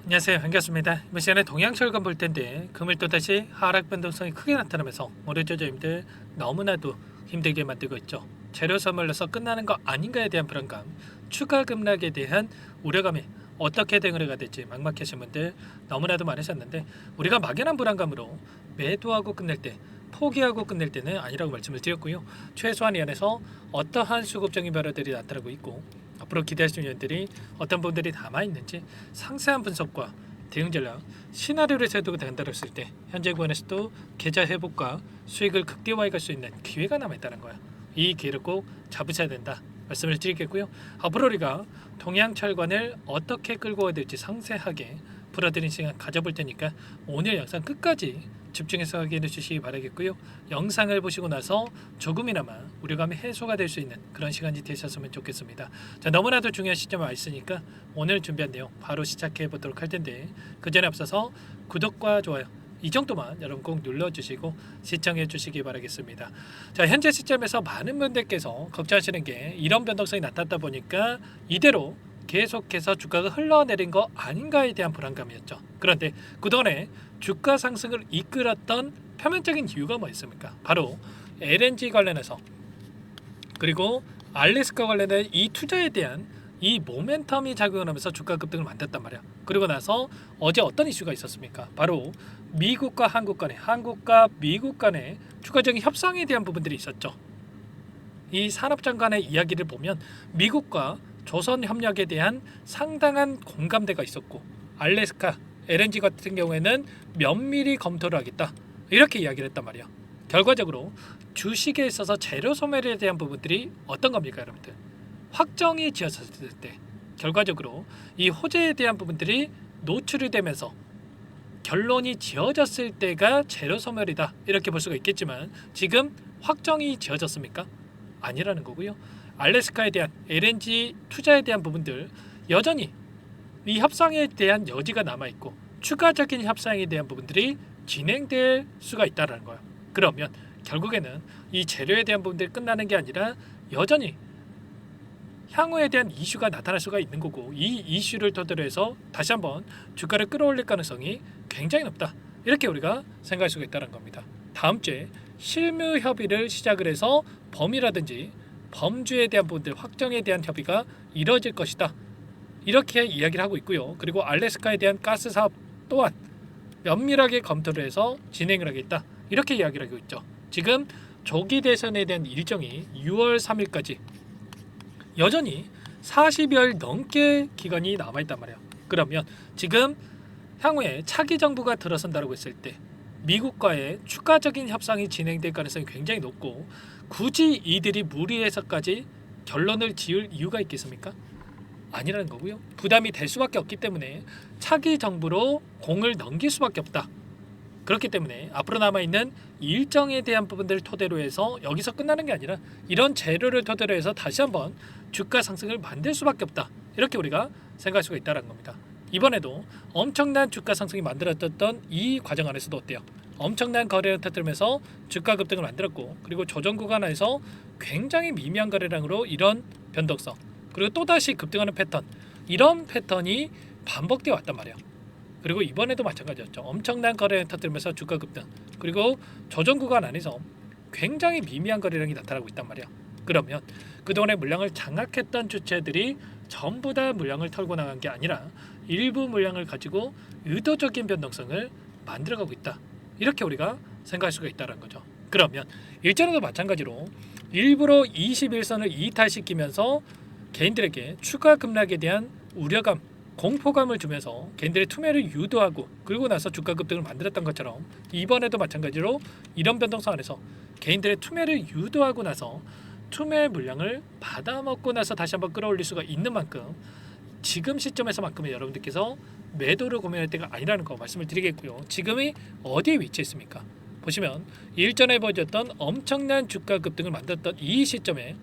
안녕하세요. 반갑습니다. 이번 시간에 동양철강 볼 텐데 금을 또다시 하락 변동성이 크게 나타나면서 올해 조조임들 너무나도 힘들게 만들고 있죠. 재료 소멸로서 끝나는 거 아닌가에 대한 불안감, 추가 급락에 대한 우려감이 어떻게 대응을 해야 될지 막막하신 분들 너무나도 많으셨는데, 우리가 막연한 불안감으로 매도하고 끝낼 때, 포기하고 끝낼 때는 아니라고 말씀을 드렸고요. 최소한 이 안에서 어떠한 수급적인 변화들이 나타나고 있고 앞으로 기대할 수 있는 일들이 어떤 분들이 남아있는지 상세한 분석과 대응 전략, 시나리오를 세우고 된다고 했을 때 현재 구간에서도 계좌 회복과 수익을 극대화해 갈 수 있는 기회가 남아있다는 거야. 이 기회를 꼭 잡으셔야 된다 말씀을 드리겠고요. 앞으로 우리가 동양철관을 어떻게 끌고 가야 될지 상세하게 풀어드리는 시간 가져볼 테니까 오늘 영상 끝까지 집중해서 확인해 주시기 바라겠고요. 영상을 보시고 나서 조금이나마 우려감이 해소가 될 수 있는 그런 시간이 되셨으면 좋겠습니다. 자, 너무나도 중요한 시점에 와 있으니까 오늘 준비한 내용 바로 시작해 보도록 할 텐데, 그 전에 앞서서 구독과 좋아요 이 정도만 여러분 꼭 눌러주시고 시청해 주시기 바라겠습니다. 자, 현재 시점에서 많은 분들께서 걱정하시는 게 이런 변동성이 나타났다 보니까 이대로 계속해서 주가가 흘러내린 거 아닌가에 대한 불안감이었죠. 그런데 그동안에 주가 상승을 이끌었던 표면적인 이유가 뭐였습니까? 바로 LNG 관련해서, 그리고 알래스카 관련된 이 투자에 대한 이 모멘텀이 작용을 하면서 주가 급등을 만들었단 말이야. 그리고 나서 어제 어떤 이슈가 있었습니까? 바로 미국과 한국 간의, 한국과 미국 간의 추가적인 협상에 대한 부분들이 있었죠. 이 산업장 간의 이야기를 보면 미국과 조선 협력에 대한 상당한 공감대가 있었고, 알래스카 LNG 같은 경우에는 면밀히 검토를 하겠다 이렇게 이야기를 했단 말이야. 결과적으로 주식에 있어서 재료 소멸에 대한 부분들이 어떤 겁니까, 여러분들? 확정이 지어졌을 때 결과적으로 이 호재에 대한 부분들이 노출이 되면서 결론이 지어졌을 때가 재료 소멸이다 이렇게 볼 수가 있겠지만, 지금 확정이 지어졌습니까? 아니라는 거고요. 알래스카에 대한 LNG 투자에 대한 부분들 여전히 이 협상에 대한 여지가 남아 있고 추가적인 협상에 대한 부분들이 진행될 수가 있다라는 거예요. 그러면 결국에는 이 재료에 대한 부분들이 끝나는 게 아니라 여전히 향후에 대한 이슈가 나타날 수가 있는 거고, 이 이슈를 토대로 해서 다시 한번 주가를 끌어올릴 가능성이 굉장히 높다 이렇게 우리가 생각할 수가 있다는 겁니다. 다음 주에 실무 협의를 시작을 해서 범위라든지 범주에 대한 부분들 확정에 대한 협의가 이루어질 것이다 이렇게 이야기를 하고 있고요. 그리고 알래스카에 대한 가스 사업 또한 면밀하게 검토를 해서 진행을 하겠다 이렇게 이야기를 하고 있죠. 지금 조기 대선에 대한 일정이 6월 3일까지 여전히 40여일 넘게 기간이 남아있단 말이에요. 그러면 지금 향후에 차기 정부가 들어선다고 했을 때 미국과의 추가적인 협상이 진행될 가능성이 굉장히 높고, 굳이 이들이 무리해서까지 결론을 지을 이유가 있겠습니까? 아니라는 거고요. 부담이 될 수밖에 없기 때문에 차기 정부로 공을 넘길 수밖에 없다. 그렇기 때문에 앞으로 남아있는 일정에 대한 부분들을 토대로 해서 여기서 끝나는 게 아니라 이런 재료를 토대로 해서 다시 한번 주가 상승을 만들 수밖에 없다 이렇게 우리가 생각할 수가 있다는 겁니다. 이번에도 엄청난 주가 상승이 만들어졌던 이 과정 안에서도 어때요? 엄청난 거래를 터뜨리면서 주가 급등을 만들었고, 그리고 조정 구간에서 굉장히 미미한 거래량으로 이런 변동성, 그리고 또다시 급등하는 패턴, 이런 패턴이 반복되어 왔단 말이에요. 그리고 이번에도 마찬가지였죠. 엄청난 거래를 터뜨리면서 주가 급등, 그리고 조정 구간 안에서 굉장히 미미한 거래량이 나타나고 있단 말이야. 그러면 그동안의 물량을 장악했던 주체들이 전부 다 물량을 털고 나간 게 아니라 일부 물량을 가지고 의도적인 변동성을 만들어가고 있다 이렇게 우리가 생각할 수가 있다는 거죠. 그러면 일전에도 마찬가지로 일부러 21선을 이탈시키면서 개인들에게 추가 급락에 대한 우려감, 공포감을 주면서 개인들의 투매를 유도하고 그리고 나서 주가 급등을 만들었던 것처럼, 이번에도 마찬가지로 이런 변동성 안에서 개인들의 투매를 유도하고 나서 투매 물량을 받아먹고 나서 다시 한번 끌어올릴 수가 있는 만큼 지금 시점에서만큼은 여러분들께서 매도를 고민할 때가 아니라는 거 말씀을 드리겠고요. 지금이 어디에 위치했습니까? 보시면 일전에 보여줬던 엄청난 주가 급등을 만들었던 이 시점에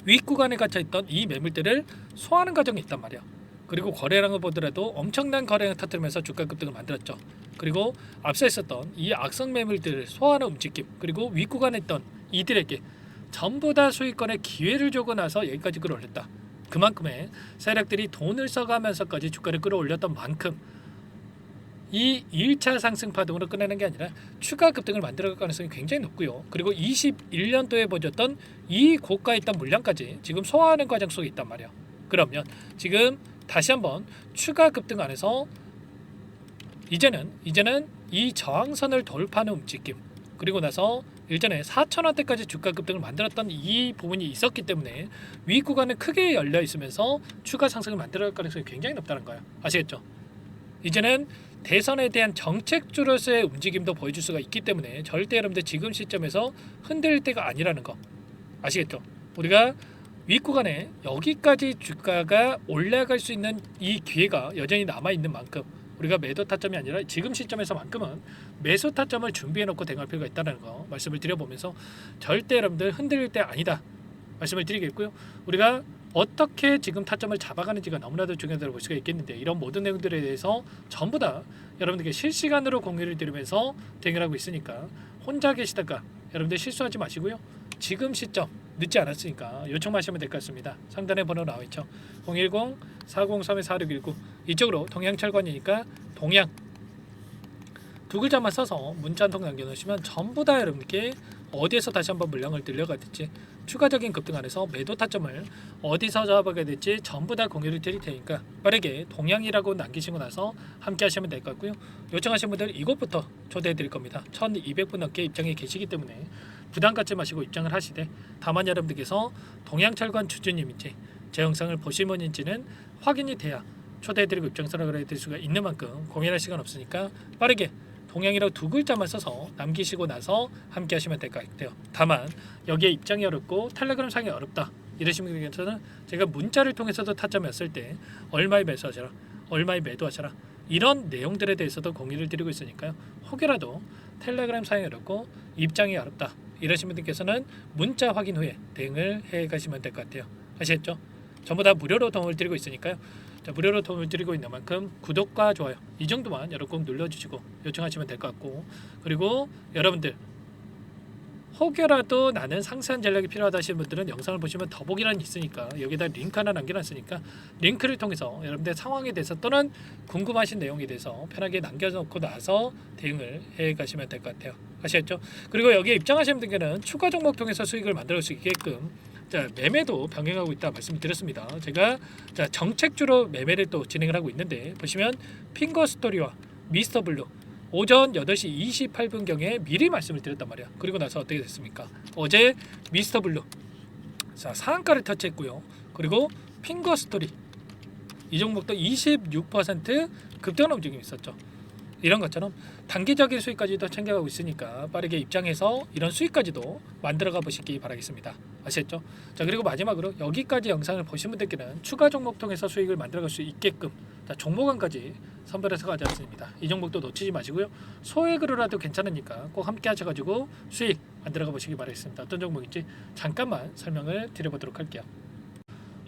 윗구간에 갇혀있던 이 매물들을 소화하는 과정이 있단 말이야. 그리고 거래량을 보더라도 엄청난 거래량을 터뜨리면서 주가 급등을 만들었죠. 그리고 앞서 있었던 이 악성 매물들을 소화하는 움직임, 그리고 윗구간에 있던 이들에게 전부 다 수익권의 기회를 주고 나서 여기까지 끌어올렸다. 그만큼의 세력들이 돈을 써가면서까지 주가를 끌어올렸던 만큼 이 1차 상승 파동으로 끝내는 게 아니라 추가 급등을 만들어갈 가능성이 굉장히 높고요. 그리고 21년도에 보였던 이 고가에 있던 물량까지 지금 소화하는 과정 속에 있단 말이야. 그러면 지금 다시 한번 추가 급등 안에서 이제는 이 저항선을 돌파하는 움직임, 그리고 나서 일전에 4,000원대까지 주가 급등을 만들었던 이 부분이 있었기 때문에 위 구간은 크게 열려 있으면서 추가 상승을 만들어갈 가능성이 굉장히 높다는 거예요. 아시겠죠? 이제는 대선에 대한 정책주로서의 움직임도 보여줄 수가 있기 때문에 절대 여러분들 지금 시점에서 흔들릴 때가 아니라는 거 아시겠죠? 우리가 윗구간에 여기까지 주가가 올라갈 수 있는 이 기회가 여전히 남아있는 만큼 우리가 매도 타점이 아니라 지금 시점에서만큼은 매수 타점을 준비해 놓고 대응할 필요가 있다는 거 말씀을 드려보면서 절대 여러분들 흔들릴 때 아니다 말씀을 드리겠고요. 우리가 어떻게 지금 타점을 잡아가는지가 너무나도 중요하다고 볼 수가 있겠는데 이런 모든 내용들에 대해서 전부 다 여러분들께 실시간으로 공유를 드리면서 대응을 하고 있으니까 혼자 계시다가 여러분들 실수하지 마시고요. 지금 시점 늦지 않았으니까 요청하시면 될 것 같습니다. 상단에 번호 나와있죠. 010-403-4619 이쪽으로 동양철관이니까 동양 두 글자만 써서 문자 한 통 남겨놓으시면 전부 다 여러분께 어디에서 다시 한번 물량을 들려가 될지 추가적인 급등 안에서 매도 타점을 어디서 잡아가야 될지 전부 다 공유를 드릴 테니까 빠르게 동양이라고 남기시고 나서 함께 하시면 될 것 같고요. 요청하신 분들 이곳부터 초대해 드릴 겁니다. 1200분 넘게 입장에 계시기 때문에 부담 갖지 마시고 입장을 하시되 다만 여러분들께서 동양철관 주주님인지 제 영상을 보신 분인지는 확인이 돼야 초대해 드리고 입장 선언을 해드릴 수가 있는 만큼 고민할 시간 없으니까 빠르게 동양이라고 두 글자만 써서 남기시고 나서 함께 하시면 될 것 같아요. 다만 여기에 입장이 어렵고 텔레그램 상이 어렵다 이러신 분들께서는 제가 문자를 통해서도 타점했을 때 얼마에 매수하셔라 얼마에 매도하셔라 이런 내용들에 대해서도 공유를 드리고 있으니까요. 혹여라도 텔레그램 상이 어렵고 입장이 어렵다 이러신 분들께서는 문자 확인 후에 대응을 해 가시면 될 것 같아요. 아시겠죠? 전부 다 무료로 도움을 드리고 있으니까요. 자, 무료로 도움을 드리고 있는 만큼 구독과 좋아요 이 정도만 여러분 꼭 눌러주시고 요청하시면 될 것 같고 그리고 여러분들 혹여라도 나는 상세한 전략이 필요하다 하시는 분들은 영상을 보시면 더보기란이 있으니까 여기다 링크 하나 남겨놨으니까 링크를 통해서 여러분들 상황에 대해서 또는 궁금하신 내용에 대해서 편하게 남겨놓고 나서 대응을 해 가시면 될 것 같아요. 아시겠죠? 그리고 여기에 입장하시는 분들께는 추가 종목 통해서 수익을 만들 수 있게끔 자, 매매도 병행하고 있다 말씀드렸습니다. 제가 자, 정책주로 매매를 또 진행을 하고 있는데 보시면 핑거스토리와 미스터블루 오전 8시 28분경에 미리 말씀을 드렸단 말이야. 그리고 나서 어떻게 됐습니까? 어제 미스터블루 자, 상한가를 터치했고요. 그리고 핑거스토리 이 종목도 26% 급등하는 움직임이 있었죠. 이런 것처럼 단기적인 수익까지도 챙겨가고 있으니까 빠르게 입장해서 이런 수익까지도 만들어가 보시기 바라겠습니다. 아시겠죠? 자, 그리고 마지막으로 여기까지 영상을 보신 분들께는 추가 종목 통해서 수익을 만들어갈 수 있게끔 자, 종목원까지 선별해서 가져왔습니다. 이 종목도 놓치지 마시고요. 소액으로라도 괜찮으니까 꼭 함께 하셔가지고 수익 만들어가 보시기 바라겠습니다. 어떤 종목인지 잠깐만 설명을 드려보도록 할게요.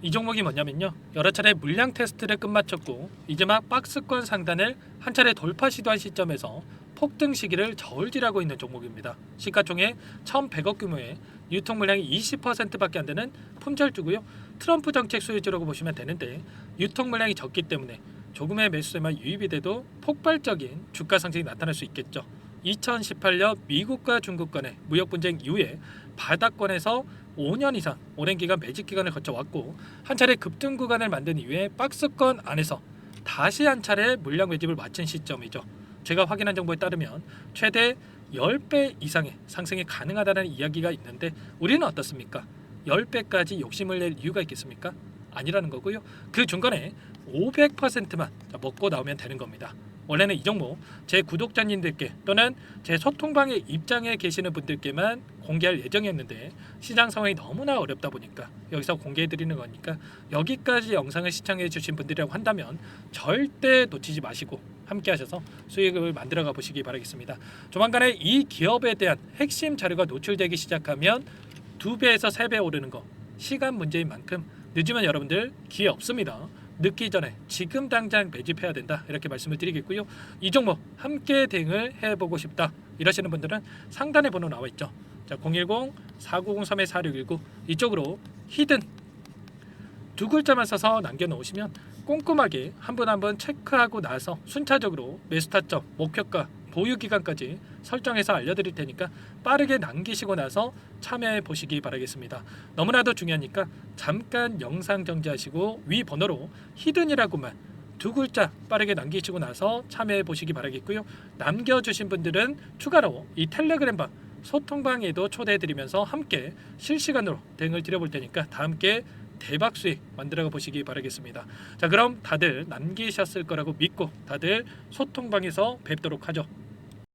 이 종목이 뭐냐면요, 여러 차례 물량 테스트를 끝마쳤고 이제 막 박스권 상단을 한 차례 돌파 시도한 시점에서 폭등 시기를 저울질하고 있는 종목입니다. 시가총액 1,100억 규모의 유통 물량이 20%밖에 안 되는 품절주고요. 트럼프 정책 수혜주라고 보시면 되는데 유통 물량이 적기 때문에 조금의 매수세만 유입이 돼도 폭발적인 주가 상승이 나타날 수 있겠죠. 2018년 미국과 중국 간의 무역 분쟁 이후에 바닥권에서 5년 이상 오랜 기간 매집 기간을 거쳐왔고 한 차례 급등 구간을 만든 이후에 박스권 안에서 다시 한 차례 물량 매집을 마친 시점이죠. 제가 확인한 정보에 따르면 최대 10배 이상의 상승이 가능하다는 이야기가 있는데 우리는 어떻습니까? 10배까지 욕심을 낼 이유가 있겠습니까? 아니라는 거고요. 그 중간에 500%만 먹고 나오면 되는 겁니다. 원래는 이 종목 제 구독자님들께 또는 제 소통방에 입장해 계시는 분들께만 공개할 예정이었는데 시장 상황이 너무나 어렵다 보니까 여기서 공개해 드리는 거니까 여기까지 영상을 시청해 주신 분들이라고 한다면 절대 놓치지 마시고 함께 하셔서 수익을 만들어 가 보시기 바라겠습니다. 조만간에 이 기업에 대한 핵심 자료가 노출되기 시작하면 2배에서 3배 오르는 거 시간 문제인 만큼 늦으면 여러분들 기회 없습니다. 늦기 전에 지금 당장 매집해야 된다 이렇게 말씀을 드리겠고요. 이 종목 함께 대응을 해보고 싶다 이러시는 분들은 상단에 번호 나와 있죠. 자, 010-4903-4619 이쪽으로 히든 두 글자만 써서 남겨놓으시면 꼼꼼하게 한 분 한 분 체크하고 나서 순차적으로 매수 타점, 목표가, 보유 기간까지 설정해서 알려드릴 테니까 빠르게 남기시고 나서 참여해 보시기 바라겠습니다. 너무나도 중요하니까 잠깐 영상 정지하시고 위 번호로 히든이라고만 두 글자 빠르게 남기시고 나서 참여해 보시기 바라겠고요. 남겨주신 분들은 추가로 이 텔레그램방 소통방에도 초대해드리면서 함께 실시간으로 대응을 드려볼 테니까 다 함께 대박 수익 만들어 보시기 바라겠습니다. 자, 그럼 다들 남기셨을 거라고 믿고 다들 소통방에서 뵙도록 하죠.